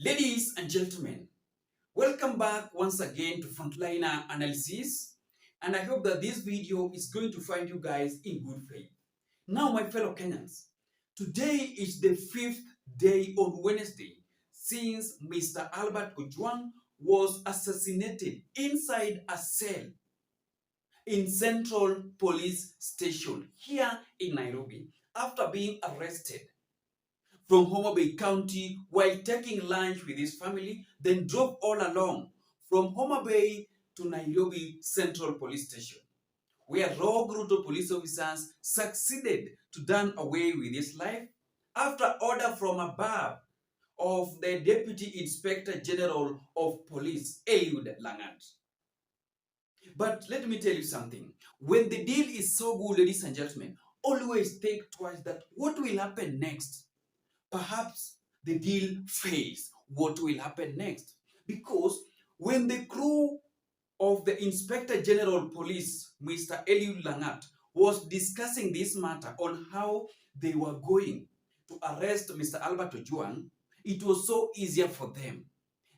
Ladies and gentlemen, welcome back once again to Frontliner Analysis, and I hope that this video is going to find you guys in good faith. Now, my fellow Kenyans, today is the fifth day on Wednesday since Mr. Albert Ojwang was assassinated inside a cell in Central Police Station here in Nairobi after being arrested from Homa Bay County while taking lunch with his family, then drove all along from Homa Bay to Nairobi Central Police Station, where rogue Ruto police officers succeeded to done away with his life after order from above of the Deputy Inspector General of Police, Eliud Langat. But let me tell you something. When the deal is so good, ladies and gentlemen, always think twice that what will happen next. Perhaps the deal fails. What will happen next? Because when the crew of the Inspector General Police, Mr. Eliud Langat, was discussing this matter on how they were going to arrest Mr. Albert Ojwang, it was so easier for them.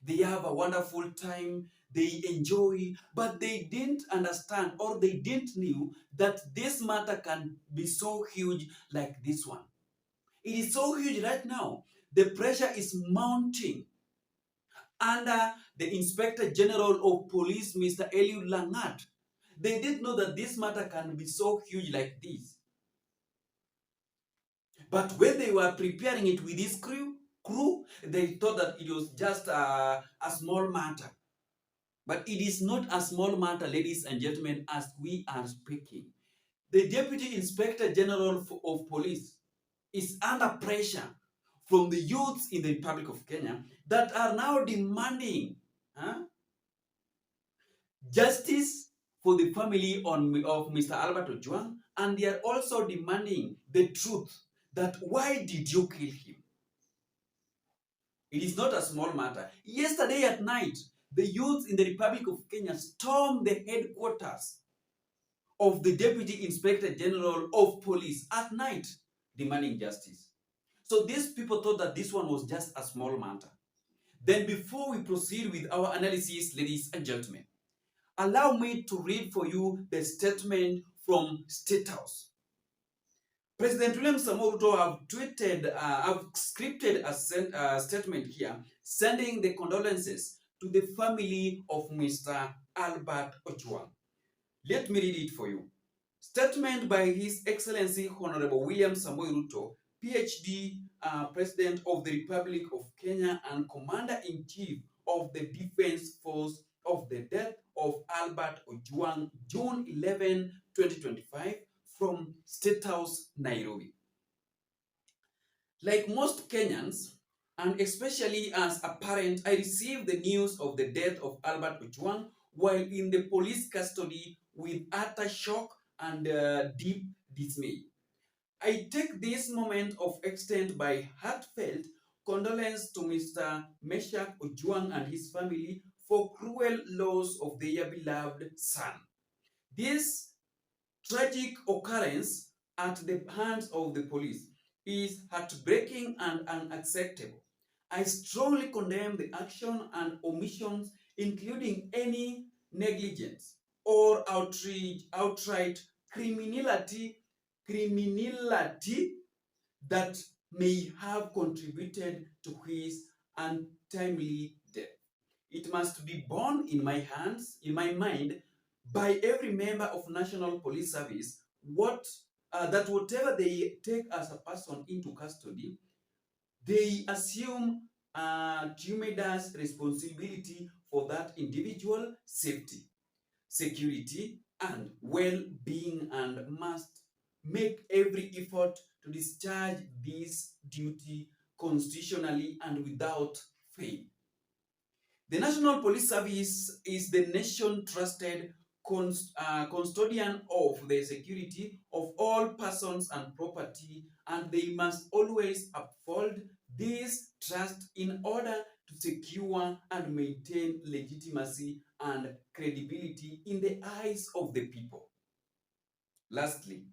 They have a wonderful time, they enjoy, but they didn't understand or they didn't knew that this matter can be so huge like this one. It is so huge right now. The pressure is mounting under the Inspector General of Police, Mr. Eliud Langat. They didn't know that this matter can be so huge like this. But when they were preparing it with this crew, they thought that it was just a small matter. But it is not a small matter, ladies and gentlemen, as we are speaking. The Deputy Inspector General of Police is under pressure from the youths in the Republic of Kenya that are now demanding justice for the family of Mr. Albert Ojwang, and they are also demanding the truth that why did you kill him? It is not a small matter. Yesterday at night, the youths in the Republic of Kenya stormed the headquarters of the Deputy Inspector General of Police at night, demanding justice. So these people thought that this one was just a small matter. Then before we proceed with our analysis, ladies and gentlemen, allow me to read for you the statement from State House. President William Samoei Ruto have scripted a statement here, sending the condolences to the family of Mr. Albert Ojwang. Let me read it for you. Statement by His Excellency Honorable William Samoei Ruto, PhD, President of the Republic of Kenya and Commander-in-Chief of the Defense Force, of the death of Albert Ojwang, June 11, 2025, from State House, Nairobi. Like most Kenyans, and especially as a parent, I received the news of the death of Albert Ojwang while in the police custody with utter shock and deep dismay. I take this moment of extent by heartfelt condolence to Mr. Meshach Ojwang and his family for cruel loss of their beloved son. This tragic occurrence at the hands of the police is heartbreaking and unacceptable. I strongly condemn the action and omissions, including any negligence or outright criminality that may have contributed to his untimely death. It must be borne in my hands, in my mind, by every member of National Police Service that whatever they take as a person into custody, they assume tremendous responsibility for that individual safety, security, and well-being, and must make every effort to discharge this duty constitutionally and without fail. The National Police Service is the nation-trusted custodian of the security of all persons and property, and they must always uphold this trust in order to secure and maintain legitimacy and credibility in the eyes of the people. Lastly,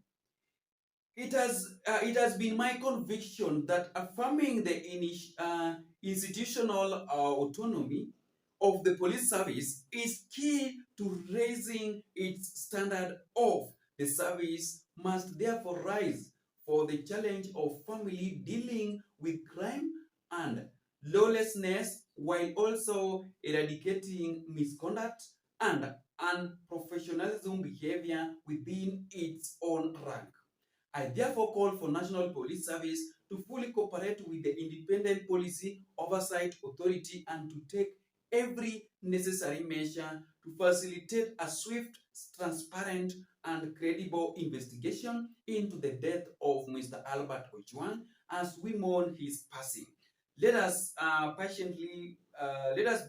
it has been my conviction that affirming the institutional autonomy of the police service is key to raising its standard of the service must therefore rise for the challenge of family dealing with crime and lawlessness while also eradicating misconduct and unprofessionalism behavior within its own rank. I therefore call for National Police Service to fully cooperate with the Independent Policy Oversight Authority and to take every necessary measure to facilitate a swift, transparent, and credible investigation into the death of Mr. Albert Ojwang as we mourn his passing. Let us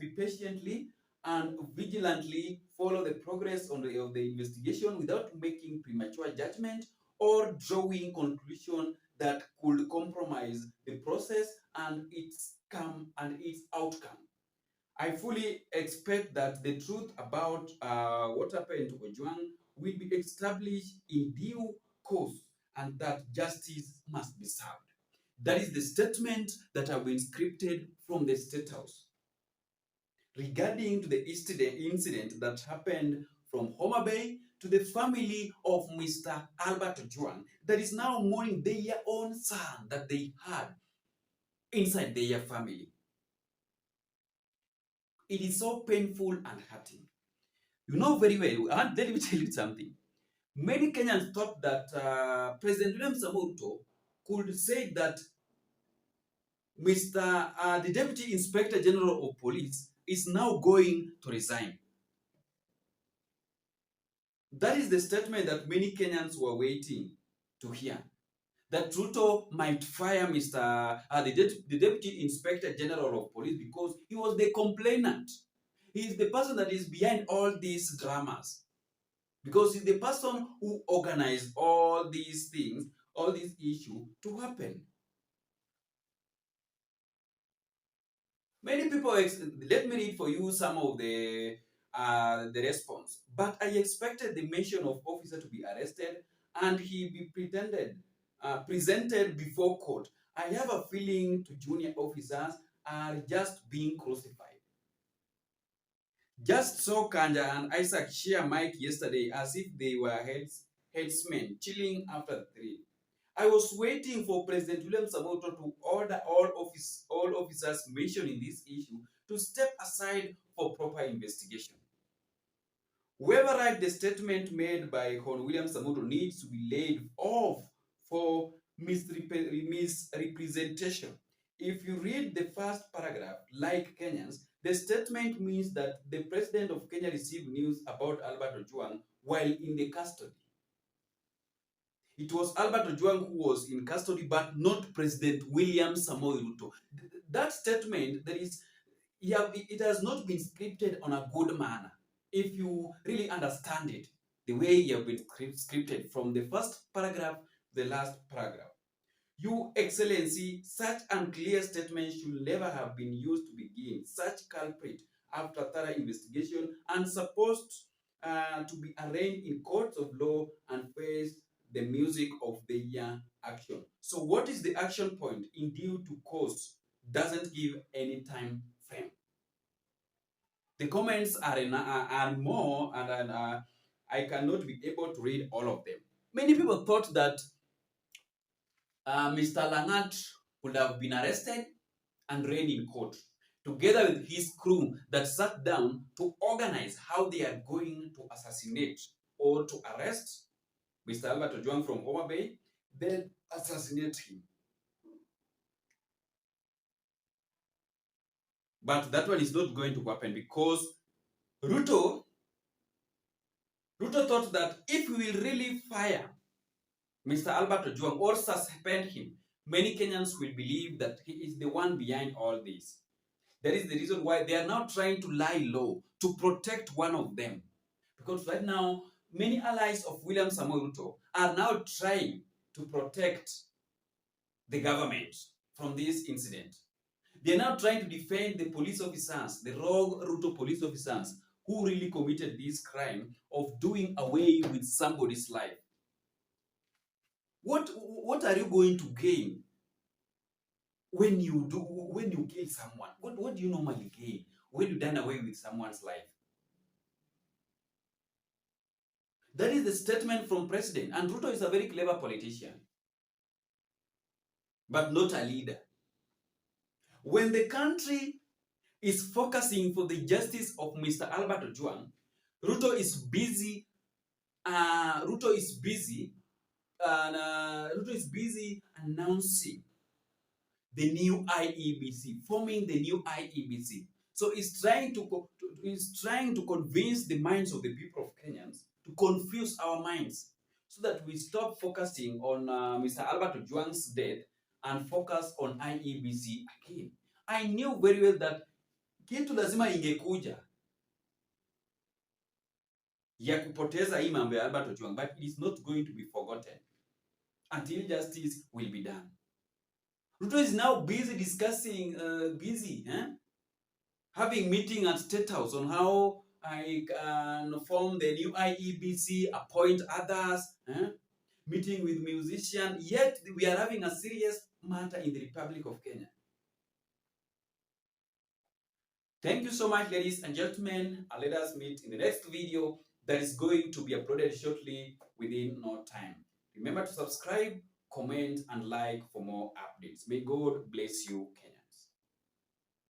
be patiently and vigilantly follow the progress of the investigation without making premature judgment or drawing conclusion that could compromise the process and its outcome. I fully expect that the truth about what happened to Ojwang will be established in due course and that justice must be served. That is the statement that have been scripted from the State House regarding to the incident that happened from Homa Bay to the family of Mr. Albert Ojwang that is now mourning their own son that they had inside their family. It is so painful and hurting. You know very well, and let me tell you something. Many Kenyans thought that President William Samoei could say that the Deputy Inspector General of Police is now going to resign. That is the statement that many Kenyans were waiting to hear. That Ruto might fire the Deputy Inspector General of Police because he was the complainant. He is the person that is behind all these dramas. Because he's the person who organized all these things, all these issues to happen. Many people, let me read for you some of the response. But I expected the mention of officer to be arrested and he be presented before court. I have a feeling to junior officers are just being crucified. Just saw Kanja and Isaac share mic yesterday as if they were headsmen chilling after the thrill. I was waiting for President William Samoei to order all officers mentioned in this issue to step aside for proper investigation. Whoever write the statement made by Hon William Samoei needs to be laid off for misrepresentation. If you read the first paragraph, like Kenyans, the statement means that the president of Kenya received news about Albert Ojwang while in the custody. It was Albert Ojwang who was in custody, but not President William Samoei Ruto. That statement, it has not been scripted on a good manner. If you really understand it, the way you have been scripted from the first paragraph to the last paragraph. Your Excellency, such unclear statements should never have been used to begin such culprit after thorough investigation and supposed to be arraigned in courts of law and face the music of their action. So what is the action point in due to course doesn't give any time frame. The comments are more and I cannot be able to read all of them. Many people thought that Mr. Langat would have been arrested and read in court, together with his crew that sat down to organize how they are going to assassinate or to arrest Mr. Albert Ojwang from Homa Bay, then assassinate him. But that one is not going to happen because Ruto thought that if we will really fire Mr. Albert Ojwang or suspend him, many Kenyans will believe that he is the one behind all this. That is the reason why they are now trying to lie low to protect one of them. Because right now, many allies of William Samoei Ruto are now trying to protect the government from this incident. They are now trying to defend the police officers, the rogue Ruto police officers, who really committed this crime of doing away with somebody's life. What are you going to gain when you kill someone, what do you normally gain when you done away with someone's life? That is the statement from president. And Ruto is a very clever politician, but not a leader. When the country is focusing for the justice of Mr. Albert Ojwang, Ruto is busy. Ruto is busy. Ruto is busy announcing the new IEBC, forming the new IEBC. So he's trying to convince the minds of the people of Kenyans, to confuse our minds, so that we stop focusing on Mr. Albert Ojwang's death and focus on IEBC again. I knew very well that kitu lazima ingekuja ya kupoteza hii mambo ya Albert Ojwang, but it is not going to be forgotten until justice will be done. Ruto is now busy discussing, having meeting at State House on how I can form the new IEBC, appoint others, meeting with musicians, yet we are having a serious matter in the Republic of Kenya. Thank you so much, ladies and gentlemen, and let us meet in the next video that is going to be uploaded shortly within no time. Remember to subscribe, comment, and like for more updates. May God bless you, Kenya.